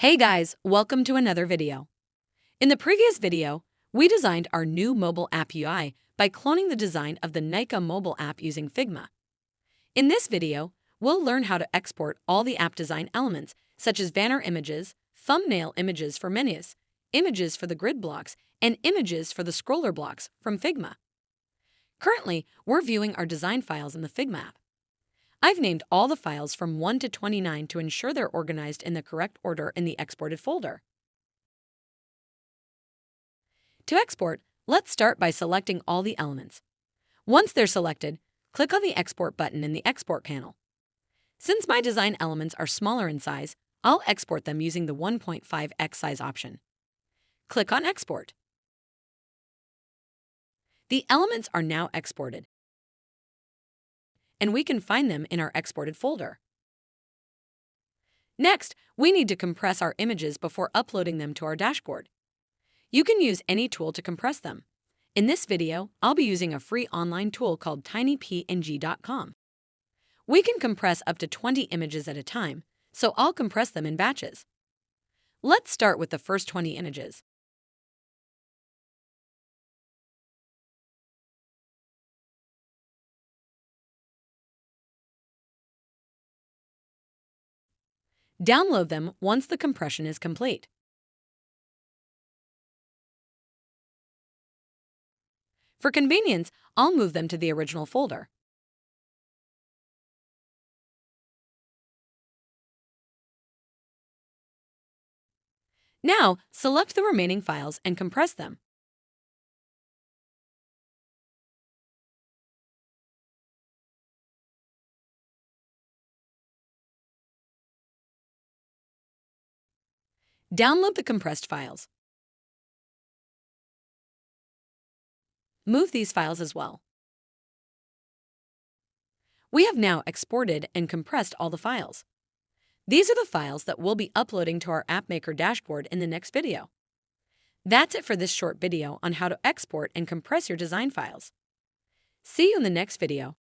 Hey guys, welcome to another video. In the previous video, we designed our new mobile app UI by cloning the design of the Nika mobile app using Figma. In this video, we'll learn how to export all the app design elements such as banner images, thumbnail images for menus, images for the grid blocks, and images for the scroller blocks from Figma. Currently, we're viewing our design files in the Figma app. I've named all the files from 1 to 29 to ensure they're organized in the correct order in the exported folder. To export, let's start by selecting all the elements. Once they're selected, click on the Export button in the Export panel. Since my design elements are smaller in size, I'll export them using the 1.5x size option. Click on Export. The elements are now exported, and we can find them in our exported folder. Next, we need to compress our images before uploading them to our dashboard. You can use any tool to compress them. In this video, I'll be using a free online tool called tinypng.com. We can compress up to 20 images at a time, so I'll compress them in batches. Let's start with the first 20 images. Download them once the compression is complete. For convenience, I'll move them to the original folder. Now, select the remaining files and compress them. Download the compressed files. Move these files as well. We have now exported and compressed all the files. These are the files that we'll be uploading to our Appmaker dashboard in the next video. That's it for this short video on how to export and compress your design files. See you in the next video.